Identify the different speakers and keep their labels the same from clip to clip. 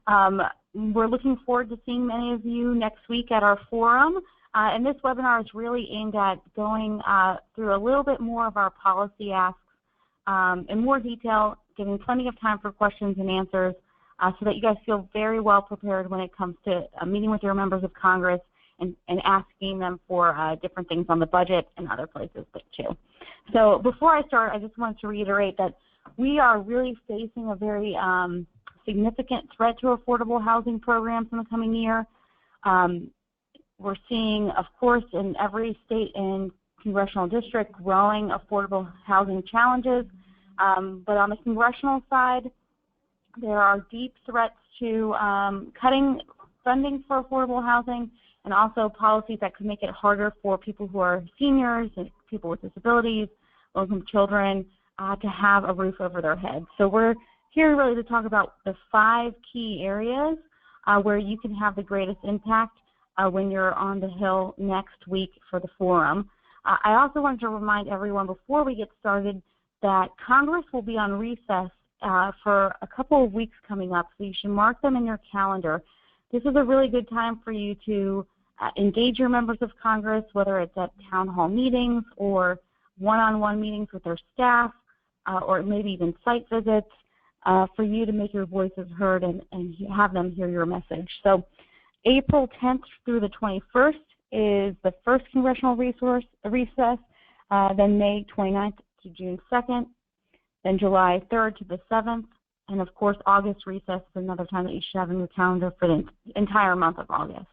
Speaker 1: We're looking forward to seeing many of you next week at our forum. And this webinar is really aimed at going through a little bit more of our policy asks in more detail, giving plenty of time for questions and answers so that you guys feel very well prepared when it comes to meeting with your members of Congress and asking them for different things on the budget and other places too. So before I start, I just wanted to reiterate that we are really facing a very significant threat to affordable housing programs in the coming year. We're seeing, of course, in every state and congressional district growing affordable housing challenges. But on the congressional side, there are deep threats to cutting funding for affordable housing and also policies that could make it harder for people who are seniors and people with disabilities, low-income children, to have a roof over their heads. So we're here really to talk about the 5 key areas where you can have the greatest impact when you're on the Hill next week for the forum. I also wanted to remind everyone before we get started that Congress will be on recess for a couple of weeks coming up, so you should mark them in your calendar. This is a really good time for you to engage your members of Congress, whether it's at town hall meetings or one-on-one meetings with their staff, or maybe even site visits, for you to make your voices heard and have them hear your message. So April 10th through the 21st is the first congressional recess, then May 29th to June 2nd, then July 3rd to the 7th, and of course August recess is another time that you should have in your calendar for the entire month of August.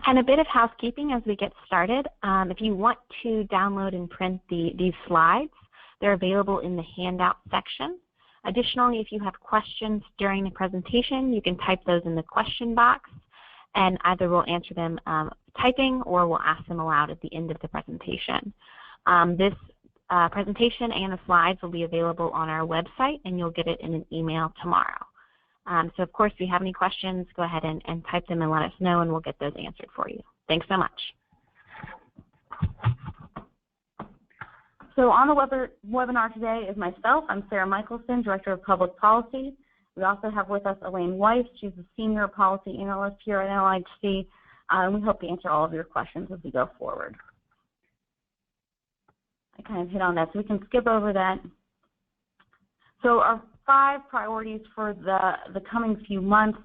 Speaker 2: And a bit of housekeeping as we get started. If you want to download and print these slides, they're available in the handout section. Additionally, if you have questions during the presentation, you can type those in the question box, and either we'll answer them typing or we'll ask them aloud at the end of the presentation. This presentation and the slides will be available on our website, and you'll get it in an email tomorrow. So of course, if you have any questions, go ahead and type them and let us know, and we'll get those answered for you. Thanks so much.
Speaker 1: So on the webinar today is myself. I'm Sarah Michelson, Director of Public Policy. We also have with us Elaine Weiss. She's a Senior Policy Analyst here at NLIHC, and we hope to answer all of your questions as we go forward. I kind of hit on that, so we can skip over that. So our 5 priorities for the coming few months,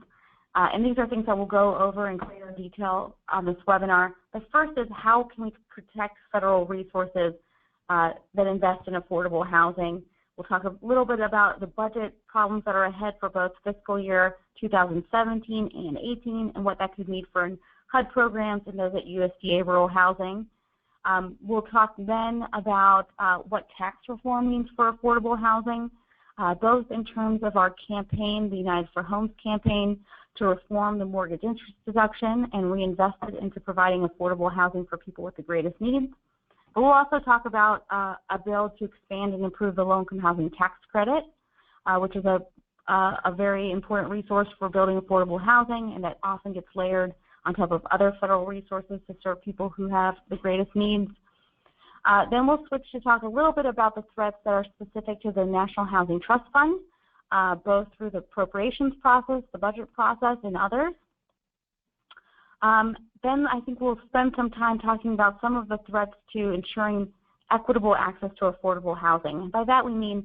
Speaker 1: and these are things that we'll go over in greater detail on this webinar. The first is how can we protect federal resources that invest in affordable housing. We'll talk a little bit about the budget problems that are ahead for both fiscal year 2017 and 18 and what that could mean for HUD programs and those at USDA rural housing. We'll talk then about what tax reform means for affordable housing, both in terms of our campaign, the United for Homes campaign, to reform the mortgage interest deduction and reinvest it into providing affordable housing for people with the greatest needs. But we'll also talk about a bill to expand and improve the low-income housing tax credit, which is a very important resource for building affordable housing, and that often gets layered on top of other federal resources to serve people who have the greatest needs. Then we'll switch to talk a little bit about the threats that are specific to the National Housing Trust Fund, both through the appropriations process, the budget process, and others. Then I think we'll spend some time talking about some of the threats to ensuring equitable access to affordable housing. And by that we mean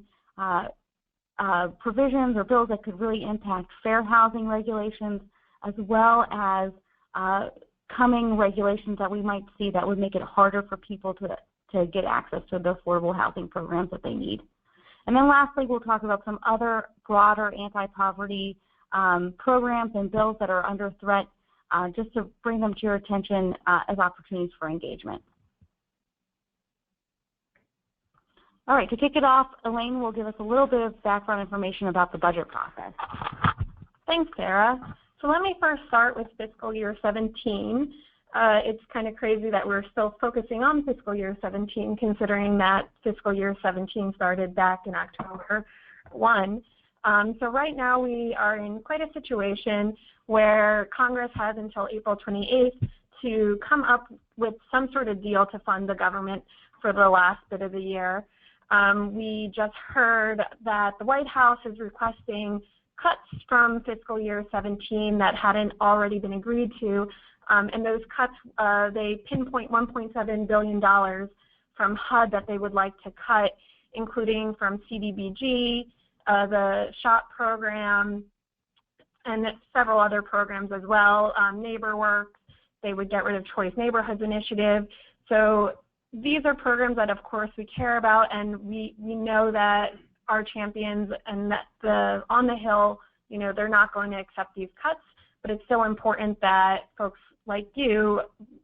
Speaker 1: provisions or bills that could really impact fair housing regulations, as well as coming regulations that we might see that would make it harder for people to get access to the affordable housing programs that they need. And then lastly, we'll talk about some other broader anti-poverty programs and bills that are under threat, just to bring them to your attention as opportunities for engagement. All right, to kick it off, Elaine will give us a little bit of background information about the budget process.
Speaker 3: Thanks, Sarah. So let me first start with fiscal year 17. It's kind of crazy that we're still focusing on fiscal year 17, considering that fiscal year 17 started back in October 1. So right now we are in quite a situation where Congress has until April 28th to come up with some sort of deal to fund the government for the last bit of the year. We just heard that the White House is requesting cuts from fiscal year 17 that hadn't already been agreed to, and those cuts, they pinpoint $1.7 billion from HUD that they would like to cut, including from CDBG, the SHOP program, and several other programs as well, NeighborWorks. They would get rid of Choice Neighborhoods Initiative. So these are programs that, of course, we care about, and we know that our champions and that on the Hill, you know, they're not going to accept these cuts, but it's so important that folks like you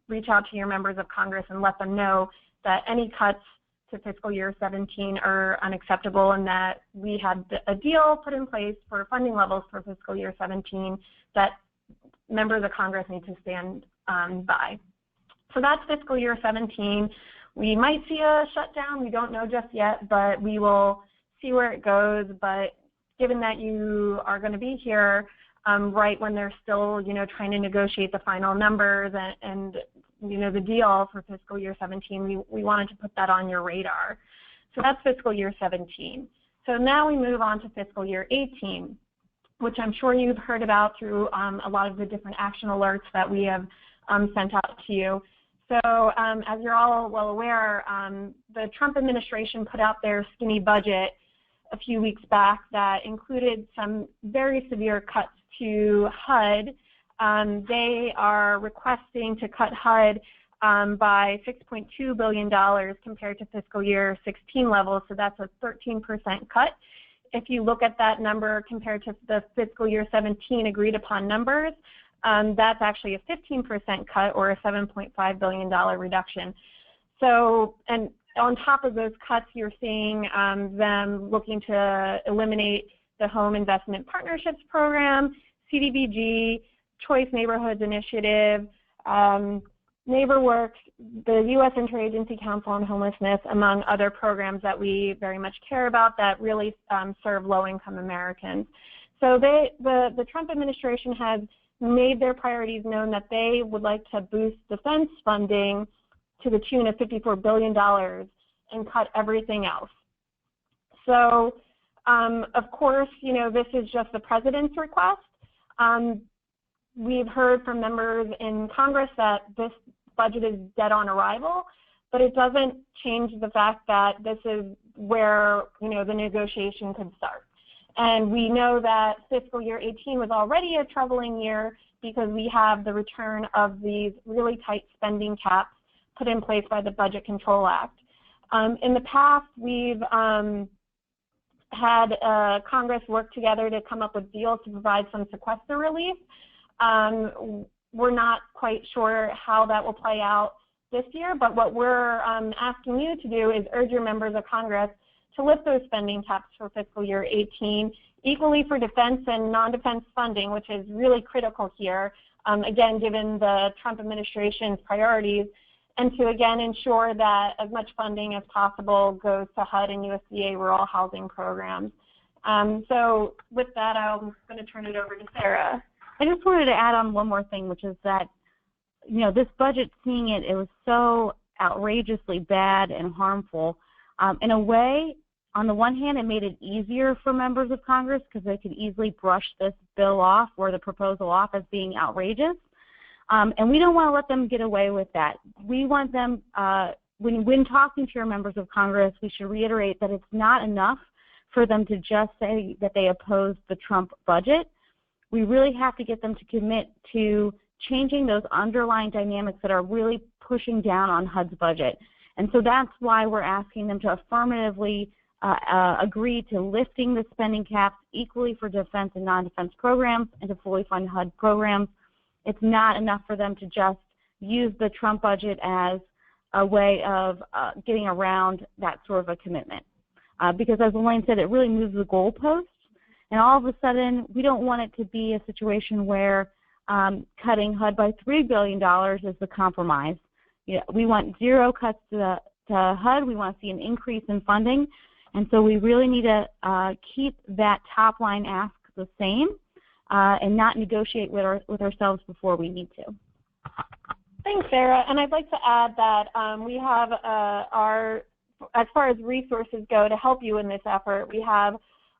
Speaker 3: reach out to your members of Congress and let them know that any cuts to fiscal year 17 are unacceptable, and that we had a deal put in place for funding levels for fiscal year 17 that members of Congress need to stand by. So that's fiscal year 17. We might see a shutdown. We don't know just yet, but we will see where it goes. But given that you are going to be here right when they're still, you know, trying to negotiate the final numbers and you know, the deal for fiscal year 17, we wanted to put that on your radar. So that's fiscal year 17. So now we move on to fiscal year 18, which I'm sure you've heard about through a lot of the different action alerts that we have sent out to you. So as you're all well aware, the Trump administration put out their skinny budget a few weeks back that included some very severe cuts to HUD. They are requesting to cut HUD by $6.2 billion compared to fiscal year 16 levels, so that's a 13% cut. If you look at that number compared to the fiscal year 17 agreed upon numbers, that's actually a 15% cut, or a $7.5 billion reduction. So, and on top of those cuts, you're seeing them looking to eliminate the Home Investment Partnerships Program, CDBG, Choice Neighborhoods Initiative, NeighborWorks, the U.S. Interagency Council on Homelessness, among other programs that we very much care about that really serve low-income Americans. So the Trump administration has made their priorities known that they would like to boost defense funding to the tune of $54 billion and cut everything else. So, of course, you know, this is just the president's request. We've heard from members in Congress that this budget is dead on arrival, but it doesn't change the fact that this is where, you know, the negotiation could start. And we know that fiscal year 18 was already a troubling year because we have the return of these really tight spending caps put in place by the Budget Control Act. In the past, we've had Congress work together to come up with deals to provide some sequester relief. We're not quite sure how that will play out this year, but what we're asking you to do is urge your members of Congress to lift those spending caps for fiscal year 18, equally for defense and non-defense funding, which is really critical here, again, given the Trump administration's priorities, and to, again, ensure that as much funding as possible goes to HUD and USDA rural housing programs. So with that, I'm going to turn it over to Sarah.
Speaker 1: I just wanted to add on one more thing, which is that, you know, this budget, seeing it, it was so outrageously bad and harmful. In a way, on the one hand, it made it easier for members of Congress because they could easily brush this bill off or the proposal off as being outrageous. And we don't want to let them get away with that. We want them, when talking to your members of Congress, we should reiterate that it's not enough for them to just say that they oppose the Trump budget. We really have to get them to commit to changing those underlying dynamics that are really pushing down on HUD's budget. And so that's why we're asking them to affirmatively agree to lifting the spending caps equally for defense and non-defense programs and to fully fund HUD programs. It's not enough for them to just use the Trump budget as a way of getting around that sort of a commitment. Because as Elaine said, it really moves the goalposts. And all of a sudden, we don't want it to be a situation where cutting HUD by $3 billion is the compromise. You know, we want zero cuts to HUD. We want to see an increase in funding. And so we really need to keep that top line ask the same and not negotiate with ourselves before we need to.
Speaker 3: Thanks, Sarah. And I'd like to add that we have our as far as resources go to help you in this effort, we have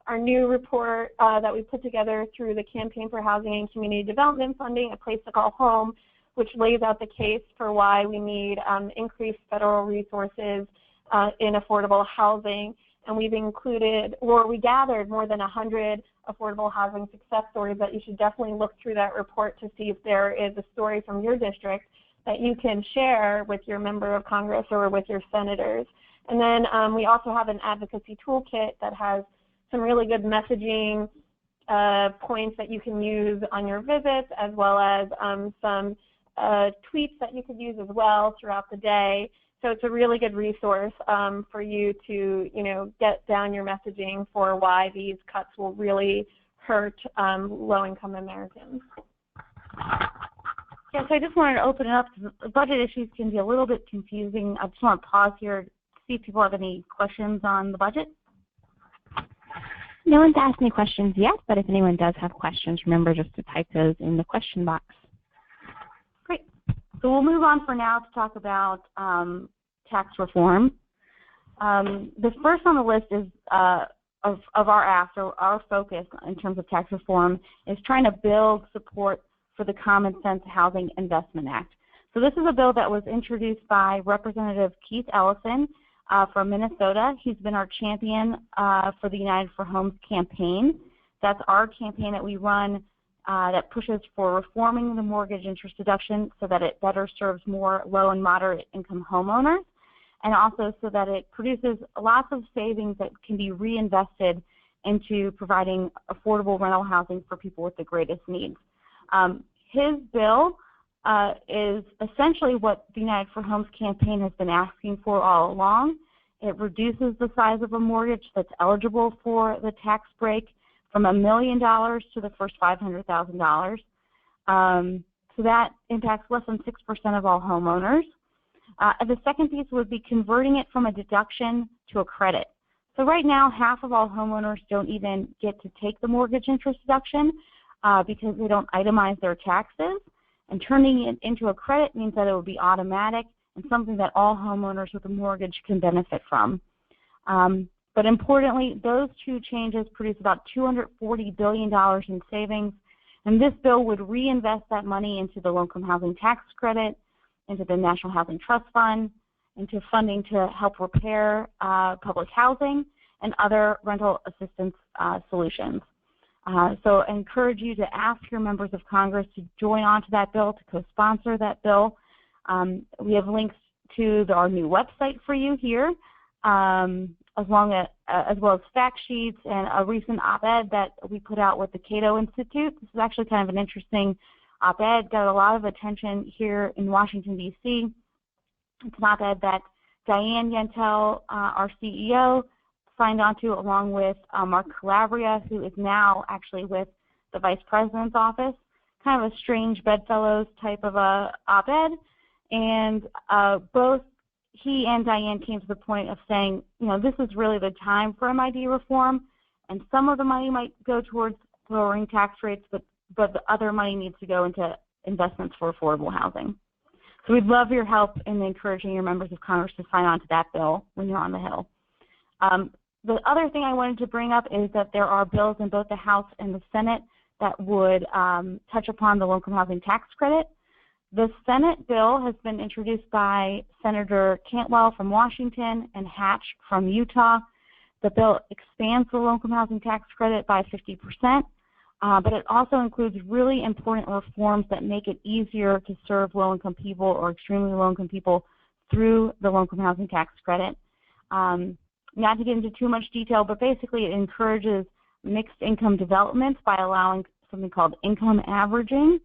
Speaker 3: our new report that we put together through the Campaign for Housing and Community Development Funding, A Place to Call Home, which lays out the case for why we need increased federal resources in affordable housing. And we've included, or we gathered more than 100 affordable housing success stories that you should definitely look through that report to see if there is a story from your district that you can share with your member of Congress or with your senators. And then we also have an advocacy toolkit that has some really good messaging points that you can use on your visits, as well as some tweets that you could use as well throughout the day. So it's a really good resource for you to, get down your messaging for why these cuts will really hurt low-income Americans.
Speaker 1: Yeah, so I just wanted to open it up. Budget issues can be a little bit confusing. I just want to pause here to see if people have any questions on the budget.
Speaker 2: No one's asked any questions yet, but if anyone does have questions, remember just to type those in the question box.
Speaker 1: Great. So we'll move on for now to talk about tax reform. The first on the list is of our ask, or our focus in terms of tax reform, is trying to build support for the Common Sense Housing Investment Act. So this is a bill that was introduced by Representative Keith Ellison from Minnesota. He's been our champion for the United for Homes campaign. That's our campaign that we run that pushes for reforming the mortgage interest deduction so that it better serves more low and moderate income homeowners, and also so that it produces lots of savings that can be reinvested into providing affordable rental housing for people with the greatest needs. His bill is essentially what the United for Homes campaign has been asking for all along. It reduces the size of a mortgage that's eligible for the tax break from $1 million to the first $500,000. So that impacts less than 6% of all homeowners. The second piece would be converting it from a deduction to a credit. So right now, half of all homeowners don't even get to take the mortgage interest deduction because they don't itemize their taxes. And turning it into a credit means that it will be automatic and something that all homeowners with a mortgage can benefit from. But importantly, those two changes produce about $240 billion in savings, and this bill would reinvest that money into the low-income housing tax credit, into the National Housing Trust Fund, into funding to help repair public housing and other rental assistance solutions. So I encourage you to ask your members of Congress to join on to that bill, to co-sponsor that bill. We have links to our new website for you here, as well as fact sheets and a recent op-ed that we put out with the Cato Institute. This is actually kind of an interesting op-ed, got a lot of attention here in Washington, D.C. It's an op-ed that Diane Yentel, our CEO, signed onto along with Mark Calabria, who is now actually with the Vice President's office. Kind of a strange bedfellows type of a op-ed. And both he and Diane came to the point of saying, this is really the time for MID reform, and some of the money might go towards lowering tax rates, but the other money needs to go into investments for affordable housing. So we'd love your help in encouraging your members of Congress to sign on to that bill when you're on the Hill. The other thing I wanted to bring up is that there are bills in both the House and the Senate that would touch upon the low-income housing tax credit. The Senate bill has been introduced by Senator Cantwell from Washington and Hatch from Utah. The bill expands the low-income housing tax credit by 50%, but it also includes really important reforms that make it easier to serve low-income people or extremely low-income people through the low-income housing tax credit. Not to get into too much detail, but basically it encourages mixed income development by allowing something called income averaging.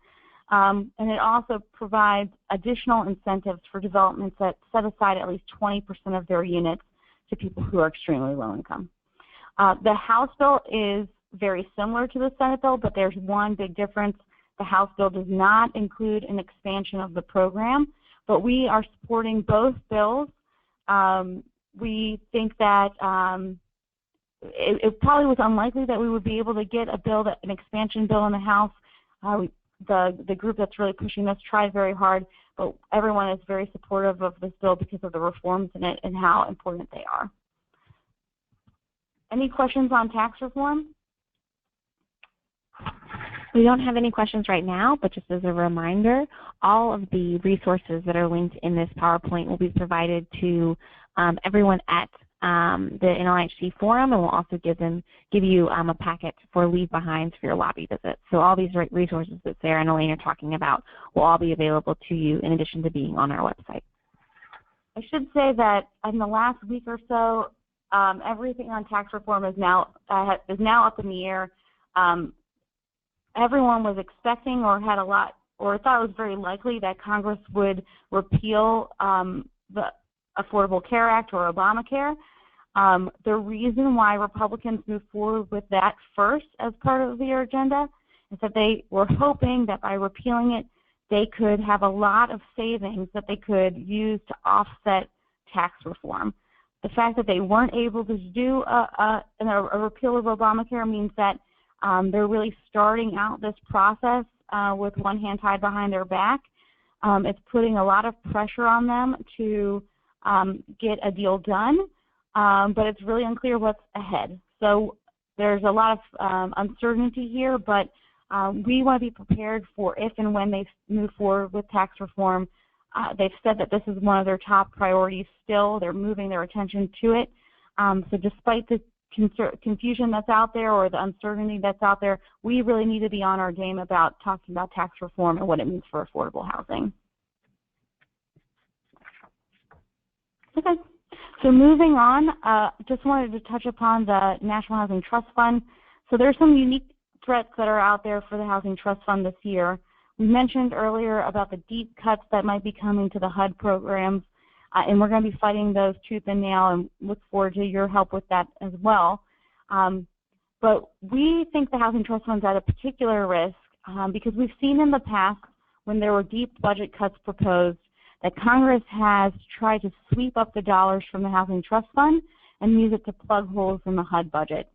Speaker 1: And it also provides additional incentives for developments that set aside at least 20% of their units to people who are extremely low income. The House bill is very similar to the Senate bill, but there's one big difference. The House bill does not include an expansion of the program, but we are supporting both bills. We think that it probably was unlikely that we would be able to get an expansion bill in the House. the group that's really pushing this tried very hard, but everyone is very supportive of this bill because of the reforms in it and how important they are. Any questions on tax reform?
Speaker 2: We don't have any questions right now, but just as a reminder, all of the resources that are linked in this PowerPoint will be provided to everyone at the NLIHC forum, and we'll also give you a packet for leave behinds for your lobby visit. So all these resources that Sarah and Elaine are talking about will all be available to you in addition to being on our website.
Speaker 1: I should say that in the last week or so, everything on tax reform is now up in the air. Everyone was expecting or thought it was very likely that Congress would repeal the Affordable Care Act or Obamacare. The reason why Republicans moved forward with that first as part of their agenda is that they were hoping that by repealing it, they could have a lot of savings that they could use to offset tax reform. The fact that they weren't able to do a repeal of Obamacare means that they're really starting out this process with one hand tied behind their back. It's putting a lot of pressure on them to get a deal done, but it's really unclear what's ahead. So there's a lot of uncertainty here, but we want to be prepared for if and when they move forward with tax reform. They've said that this is one of their top priorities still. They're moving their attention to it. So despite the confusion that's out there or the uncertainty that's out there, we really need to be on our game about talking about tax reform and what it means for affordable housing. Okay, so moving on, just wanted to touch upon the National Housing Trust Fund. So there's some unique threats that are out there for the Housing Trust Fund this year. We mentioned earlier about the deep cuts that might be coming to the HUD programs, and we're going to be fighting those tooth and nail and look forward to your help with that as well. But we think the Housing Trust Fund is at a particular risk because we've seen in the past when there were deep budget cuts proposed that Congress has tried to sweep up the dollars from the Housing Trust Fund and use it to plug holes in the HUD budget.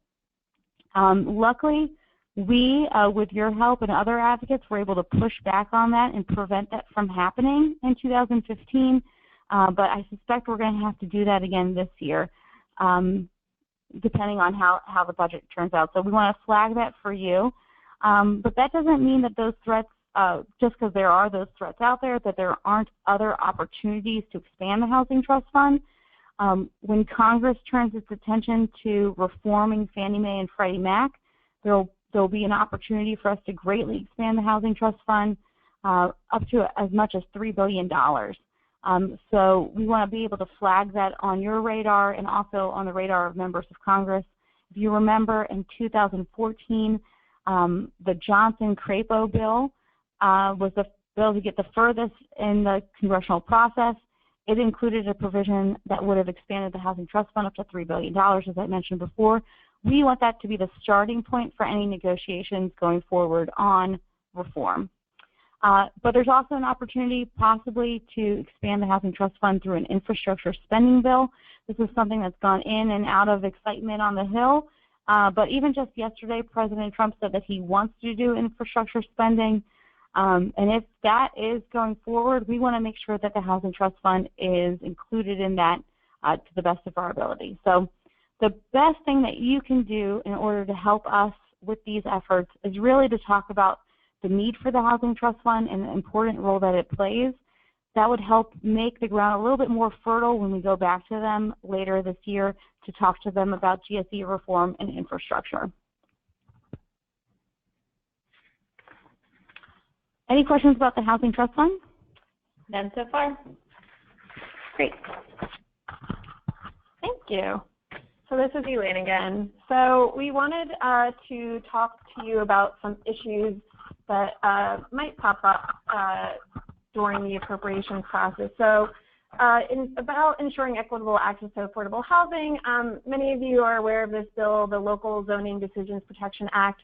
Speaker 1: Luckily, we, with your help and other advocates, were able to push back on that and prevent that from happening in 2015. But I suspect we're going to have to do that again this year, depending on how the budget turns out. So we want to flag that for you. But that doesn't mean that those threats, just because there are those threats out there, that there aren't other opportunities to expand the Housing Trust Fund. When Congress turns its attention to reforming Fannie Mae and Freddie Mac, there'll be an opportunity for us to greatly expand the Housing Trust Fund up to as much as $3 billion. So we want to be able to flag that on your radar and also on the radar of members of Congress. If you remember, in 2014, the Johnson-Crapo bill was the bill to get the furthest in the congressional process. It included a provision that would have expanded the Housing Trust Fund up to $3 billion, as I mentioned before. We want that to be the starting point for any negotiations going forward on reform. But there's also an opportunity possibly to expand the Housing Trust Fund through an infrastructure spending bill. This is something that's gone in and out of excitement on the Hill. But even just yesterday, President Trump said that he wants to do infrastructure spending. And if that is going forward, we want to make sure that the Housing Trust Fund is included in that to the best of our ability. So the best thing that you can do in order to help us with these efforts is really to talk about the need for the Housing Trust Fund and the important role that it plays. That would help make the ground a little bit more fertile when we go back to them later this year to talk to them about GSE reform and infrastructure. Any questions about the Housing Trust Fund?
Speaker 3: None so far.
Speaker 1: Great.
Speaker 3: Thank you. So this is Elaine again. So we wanted to talk to you about some issues that might pop up during the appropriations process. So about ensuring equitable access to affordable housing, many of you are aware of this bill, the Local Zoning Decisions Protection Act,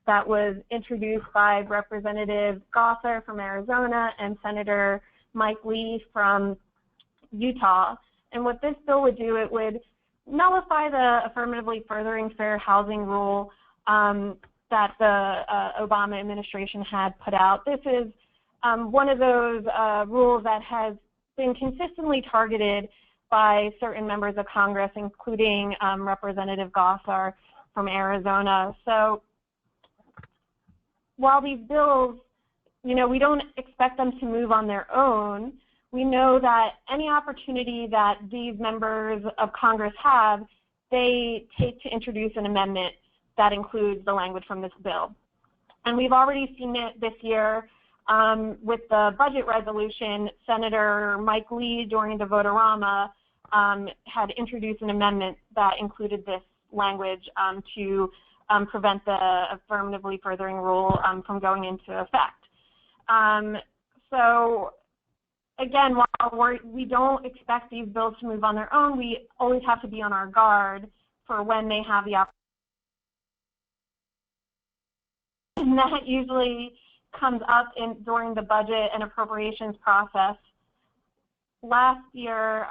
Speaker 3: that was introduced by Representative Gosar from Arizona and Senator Mike Lee from Utah. And what this bill would do, it would nullify the affirmatively furthering fair housing rule that the Obama administration had put out. This is one of those rules that has been consistently targeted by certain members of Congress, including Representative Gosar from Arizona. So while these bills, you know, we don't expect them to move on their own, we know that any opportunity that these members of Congress have, they take to introduce an amendment that includes the language from this bill. And we've already seen it this year with the budget resolution. Senator Mike Lee, during the Vote-A-Rama, had introduced an amendment that included this language to prevent the affirmatively furthering rule from going into effect. So again, while we don't expect these bills to move on their own, we always have to be on our guard for when they have the opportunity. And that usually comes up during the budget and appropriations process. Last year,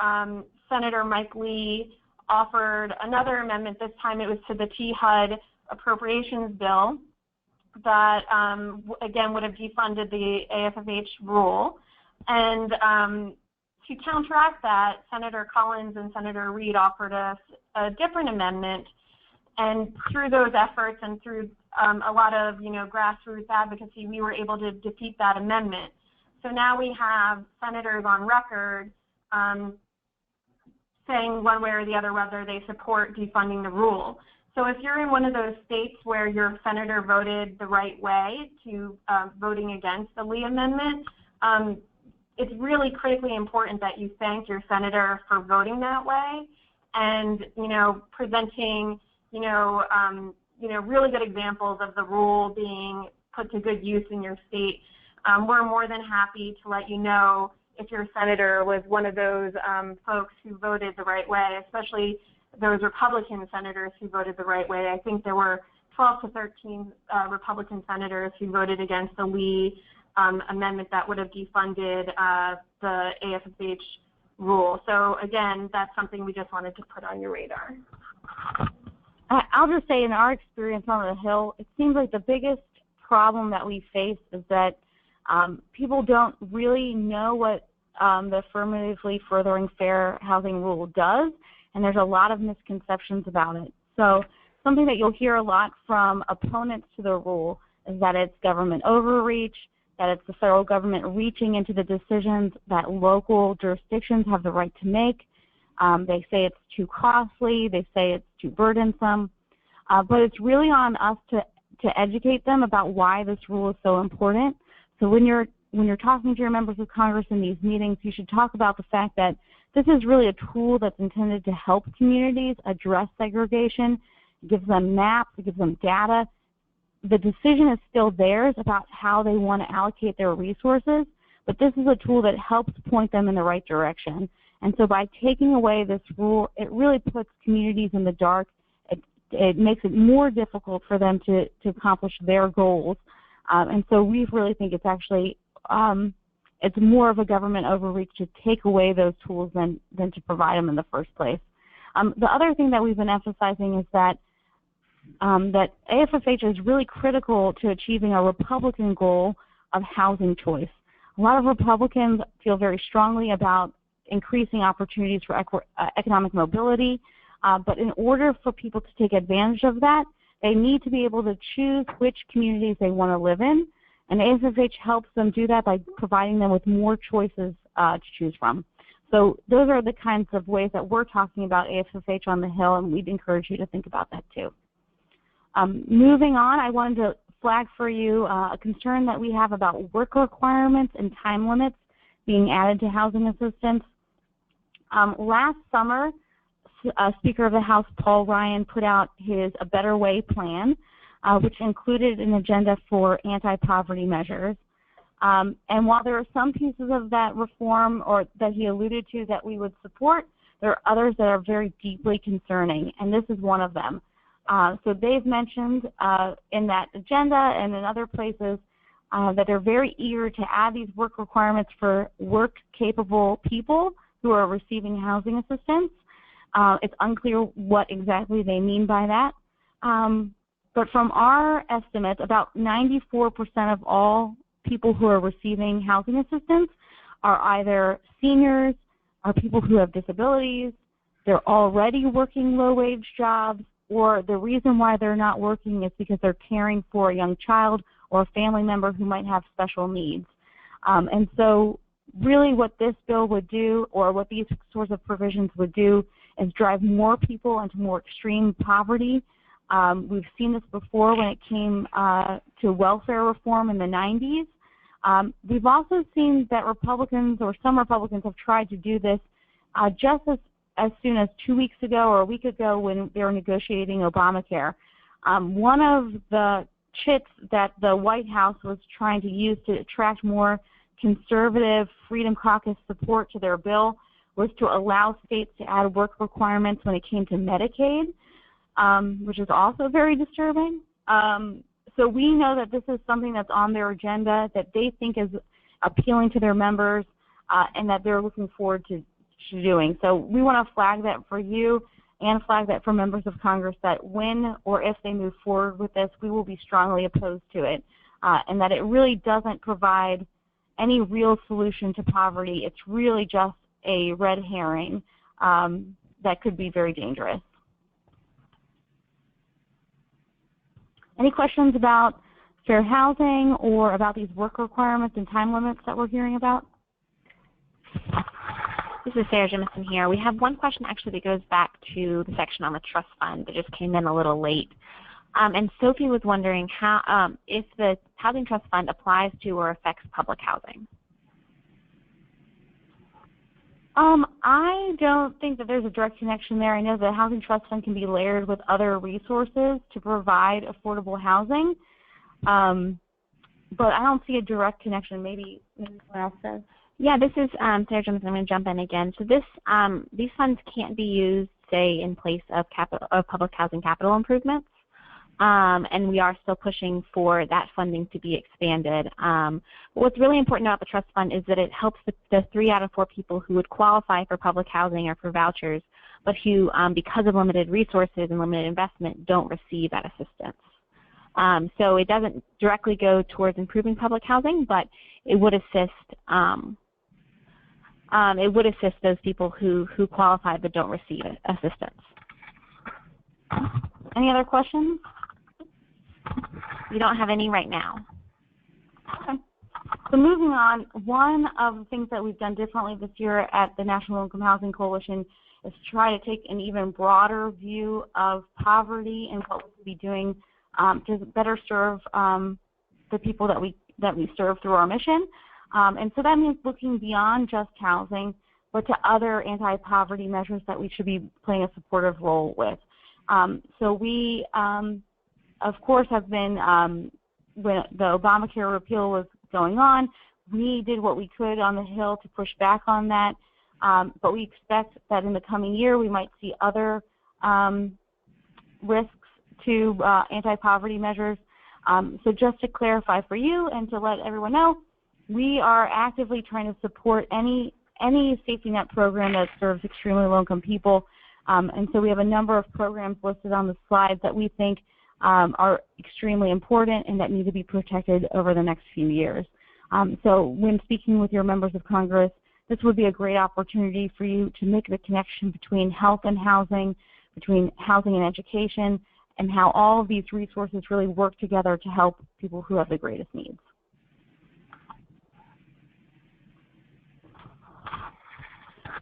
Speaker 3: Senator Mike Lee offered another amendment. This time it was to the THUD appropriations bill that, again, would have defunded the AFFH rule. And to counteract that, Senator Collins and Senator Reed offered us a different amendment. And through those efforts and through a lot of, you know, grassroots advocacy, we were able to defeat that amendment. So now we have senators on record saying one way or the other whether they support defunding the rule. So if you're in one of those states where your senator voted the right way to voting against the Lee amendment, it's really critically important that you thank your senator for voting that way, and, you know, presenting, really good examples of the rule being put to good use in your state. We're more than happy to let you know if your senator was one of those folks who voted the right way, especially those Republican senators who voted the right way. I think there were 12 to 13 Republican senators who voted against the Lee amendment that would have defunded the AFFH rule. So again, that's something we just wanted to put on your radar.
Speaker 1: I'll just say, in our experience on the Hill, it seems like the biggest problem that we face is that people don't really know what the affirmatively furthering fair housing rule does, and there's a lot of misconceptions about it. So something that you'll hear a lot from opponents to the rule is that it's government overreach, that it's the federal government reaching into the decisions that local jurisdictions have the right to make. They say it's too costly, they say it's too burdensome, but it's really on us to educate them about why this rule is so important. So when you're talking to your members of Congress in these meetings, you should talk about the fact that this is really a tool that's intended to help communities address segregation. It gives them maps, it gives them data. The decision is still theirs about how they want to allocate their resources, but this is a tool that helps point them in the right direction. And so by taking away this rule, it really puts communities in the dark. It makes it more difficult for them to accomplish their goals. And so we really think it's actually, it's more of a government overreach to take away those tools than to provide them in the first place. The other thing that we've been emphasizing is that that AFFH is really critical to achieving a Republican goal of housing choice. A lot of Republicans feel very strongly about increasing opportunities for economic mobility, but in order for people to take advantage of that, they need to be able to choose which communities they want to live in, and AFFH helps them do that by providing them with more choices to choose from. So those are the kinds of ways that we're talking about AFFH on the Hill, and we'd encourage you to think about that too. Moving on, I wanted to flag for you a concern that we have about work requirements and time limits being added to housing assistance. Last summer, Speaker of the House Paul Ryan put out his A Better Way plan, which included an agenda for anti-poverty measures. And while there are some pieces of that reform or that he alluded to that we would support, there are others that are very deeply concerning, and this is one of them. So they've mentioned in that agenda and in other places that they're very eager to add these work requirements for work-capable people who are receiving housing assistance. It's unclear what exactly they mean by that. But from our estimates, about 94% of all people who are receiving housing assistance are either seniors, are people who have disabilities, they're already working low-wage jobs, or the reason why they're not working is because they're caring for a young child or a family member who might have special needs. And so really what this bill would do, or what these sorts of provisions would do, is drive more people into more extreme poverty. We've seen this before when it came to welfare reform in the 90s. We've also seen that Republicans, or some Republicans, have tried to do this just as soon as 2 weeks ago or a week ago when they were negotiating Obamacare. One of the chits that the White House was trying to use to attract more conservative Freedom Caucus support to their bill was to allow states to add work requirements when it came to Medicaid, which is also very disturbing. So we know that this is something that's on their agenda, that they think is appealing to their members, and that they're looking forward to doing. So we want to flag that for you and flag that for members of Congress, that when or if they move forward with this, we will be strongly opposed to it, and that it really doesn't provide any real solution to poverty. It's really just a red herring that could be very dangerous. Any questions about fair housing or about these work requirements and time limits that we're hearing about?
Speaker 2: This is Sarah Jemison here. We have one question actually that goes back to the section on the trust fund that just came in a little late. And Sophie was wondering how, if the Housing Trust Fund applies to or affects public housing.
Speaker 1: I don't think that there's a direct connection there. I know the Housing Trust Fund can be layered with other resources to provide affordable housing, but I don't see a direct connection. Maybe someone else says.
Speaker 2: Yeah, this is Sarah Jemison. I'm going to jump in again. So this, these funds can't be used, say, in place of public housing capital improvements. And we are still pushing for that funding to be expanded. But what's really important about the trust fund is that it helps the 3 out of 4 people who would qualify for public housing or for vouchers, but who, because of limited resources and limited investment, don't receive that assistance. So it doesn't directly go towards improving public housing, but it would assist. It would assist those people who qualify but don't receive assistance.
Speaker 1: Any other questions?
Speaker 2: We don't have any right now.
Speaker 1: Okay. So moving on, one of the things that we've done differently this year at the National Income Housing Coalition is to try to take an even broader view of poverty and what we could be doing to better serve the people that we serve through our mission. And so that means looking beyond just housing, but to other anti-poverty measures that we should be playing a supportive role with. So we, of course, have been, when the Obamacare repeal was going on, we did what we could on the Hill to push back on that, but we expect that in the coming year we might see other risks to anti-poverty measures. So just to clarify for you and to let everyone know, we are actively trying to support any safety net program that serves extremely low-income people. And so we have a number of programs listed on the slide that we think are extremely important and that need to be protected over the next few years. So when speaking with your members of Congress, this would be a great opportunity for you to make the connection between health and housing, between housing and education, and how all of these resources really work together to help people who have the greatest needs.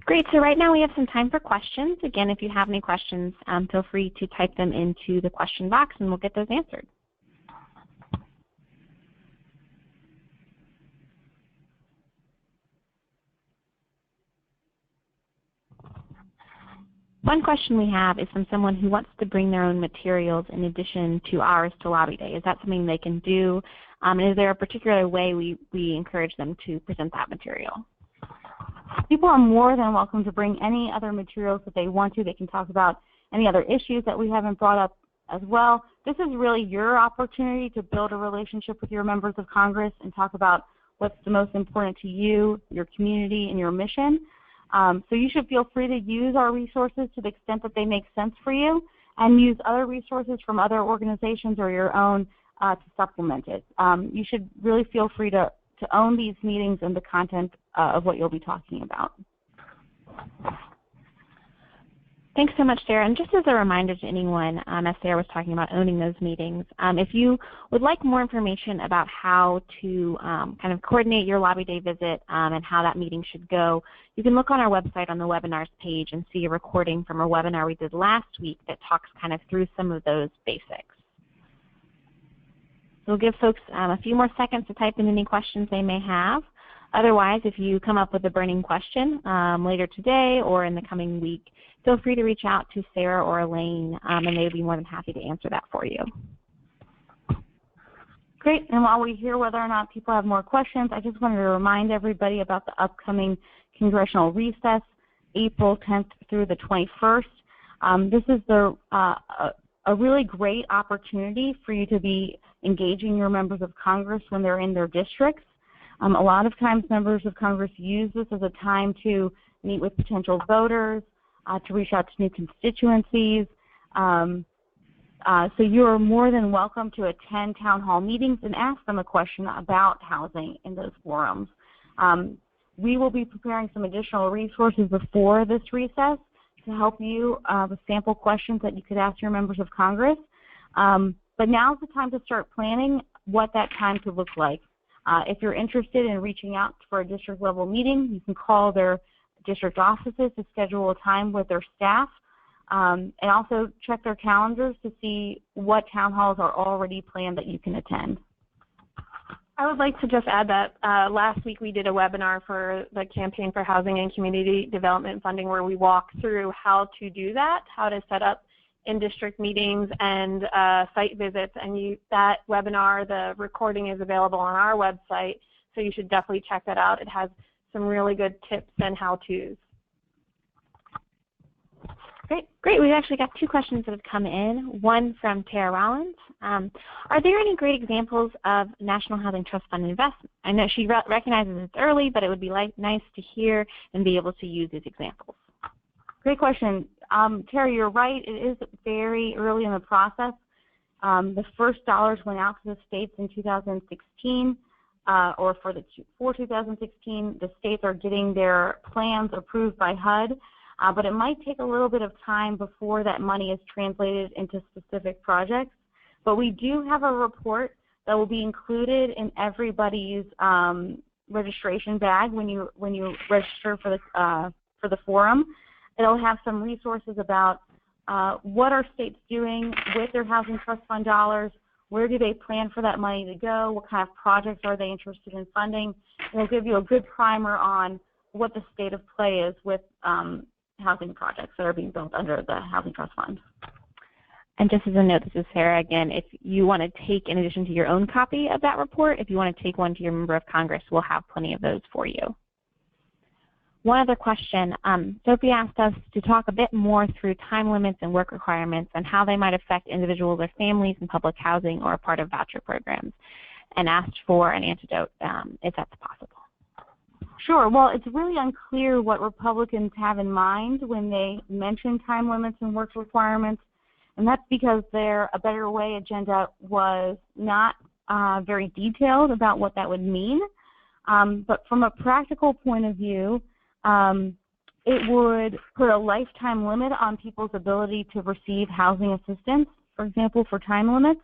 Speaker 2: Great. So right now we have some time for questions. Again, if you have any questions, feel free to type them into the question box and we'll get those answered. One question we have is from someone who wants to bring their own materials in addition to ours to Lobby Day. Is that something they can do? And is there a particular way we encourage them to present that material?
Speaker 1: People are more than welcome to bring any other materials that they want to. They can talk about any other issues that we haven't brought up as well. This is really your opportunity to build a relationship with your members of Congress and talk about what's the most important to you, your community, and your mission. So you should feel free to use our resources to the extent that they make sense for you. and use other resources from other organizations or your own to supplement it. You should really feel free to own these meetings and the content of what you'll be talking about.
Speaker 2: Thanks so much, Sarah. And just as a reminder to anyone, as Sarah was talking about owning those meetings, if you would like more information about how to kind of coordinate your lobby day visit and how that meeting should go, you can look on our website on the webinars page and see a recording from a webinar we did last week that talks kind of through some of those basics. So we'll give folks a few more seconds to type in any questions they may have. Otherwise, if you come up with a burning question later today or in the coming week, feel free to reach out to Sarah or Elaine, and they would be more than happy to answer that for you.
Speaker 1: Great. And while we hear whether or not people have more questions, I just wanted to remind everybody about the upcoming congressional recess, April 10th through the 21st. This is a really great opportunity for you to be engaging your members of Congress when they're in their districts. A lot of times members of Congress use this as a time to meet with potential voters, to reach out to new constituencies. So you are more than welcome to attend town hall meetings and ask them a question about housing in those forums. We will be preparing some additional resources before this recess to help you with sample questions that you could ask your members of Congress. But now's the time to start planning what that time could look like. If you're interested in reaching out for a district level meeting, you can call their district offices to schedule a time with their staff, and also check their calendars to see what town halls are already planned that you can attend.
Speaker 3: I would like to just add that last week we did a webinar for the Campaign for Housing and Community Development Funding where we walked through how to do that, how to set up in-district meetings and site visits, and that webinar, the recording is available on our website, so you should definitely check that out. It has some really good tips and how-tos.
Speaker 2: Great. We've actually got two questions that have come in, one from Tara Rollins. Are there any great examples of National Housing Trust Fund investment? I know she recognizes it's early, but it would be nice to hear and be able to use these examples.
Speaker 1: Great question. Tara, you're right. It is very early in the process. The first dollars went out to the states in 2016, or for 2016. The states are getting their plans approved by HUD, but it might take a little bit of time before that money is translated into specific projects. But we do have a report that will be included in everybody's registration bag when you register for the forum. It'll have some resources about what are states doing with their Housing Trust Fund dollars, where do they plan for that money to go, what kind of projects are they interested in funding. It'll give you a good primer on what the state of play is with housing projects that are being built under the Housing Trust Fund.
Speaker 2: And just as a note, this is Sarah again, if you want to take, in addition to your own copy of that report, if you want to take one to your member of Congress, we'll have plenty of those for you. One other question, Sophie asked us to talk a bit more through time limits and work requirements and how they might affect individuals or families in public housing or a part of voucher programs, and asked for an antidote if that's possible.
Speaker 1: Sure. Well, it's really unclear what Republicans have in mind when they mention time limits and work requirements, and that's because their A Better Way agenda was not very detailed about what that would mean. But from a practical point of view, it would put a lifetime limit on people's ability to receive housing assistance, for example, for time limits.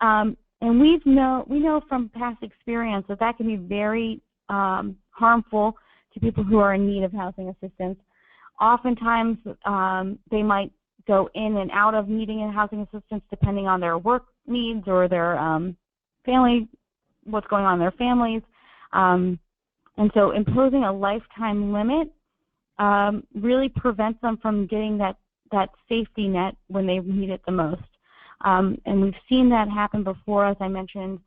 Speaker 1: And we know from past experience that that can be very harmful to people who are in need of housing assistance. Oftentimes, they might go in and out of needing housing assistance depending on their work needs or their family, what's going on in their families. And so imposing a lifetime limit really prevents them from getting that safety net when they need it the most. And we've seen that happen before, as I mentioned,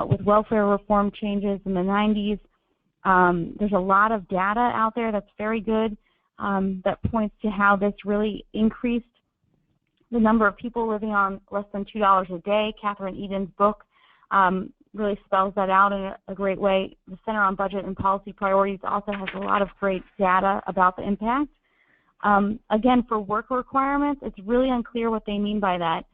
Speaker 1: with welfare reform changes in the 90s. There's a lot of data out there that's very good that points to how this really increased the number of people living on less than $2 a day. Catherine Eden's book really spells that out in a great way. The Center on Budget and Policy Priorities also has a lot of great data about the impact. Again, for work requirements, it's really unclear what they mean by that.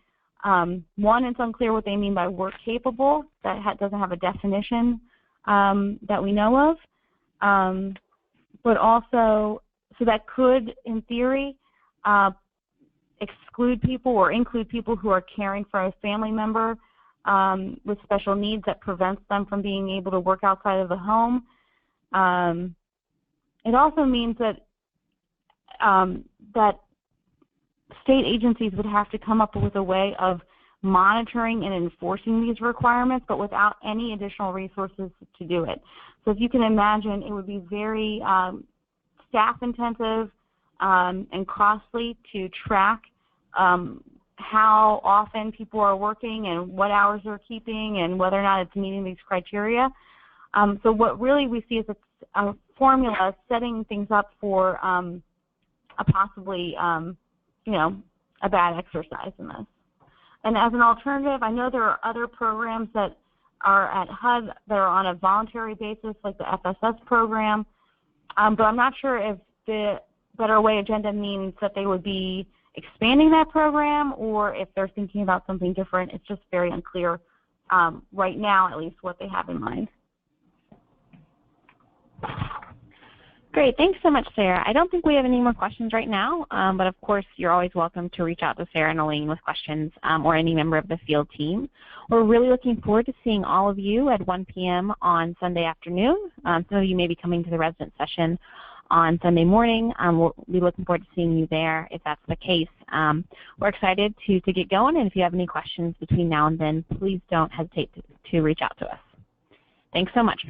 Speaker 1: One, it's unclear what they mean by work capable. That doesn't have a definition that we know of. But also, so that could, in theory, exclude people or include people who are caring for a family member with special needs that prevents them from being able to work outside of the home. It also means that that state agencies would have to come up with a way of monitoring and enforcing these requirements, but without any additional resources to do it. So if you can imagine, it would be very staff-intensive and costly to track how often people are working and what hours they're keeping and whether or not it's meeting these criteria. So what really we see is a formula setting things up for a possibly, a bad exercise in this. And as an alternative, I know there are other programs that are at HUD that are on a voluntary basis, like the FSS program, but I'm not sure if the Better Way agenda means that they would be expanding that program or if they're thinking about something different. It's just very unclear right now, at least, what they have in mind.
Speaker 2: Great. Thanks so much, Sarah. I don't think we have any more questions right now, but of course, you're always welcome to reach out to Sarah and Elaine with questions or any member of the field team. We're really looking forward to seeing all of you at 1 p.m. on Sunday afternoon. Some of you may be coming to the resident session on Sunday morning. We'll be looking forward to seeing you there if that's the case. We're excited to get going, and if you have any questions between now and then, please don't hesitate to reach out to us. Thanks so much.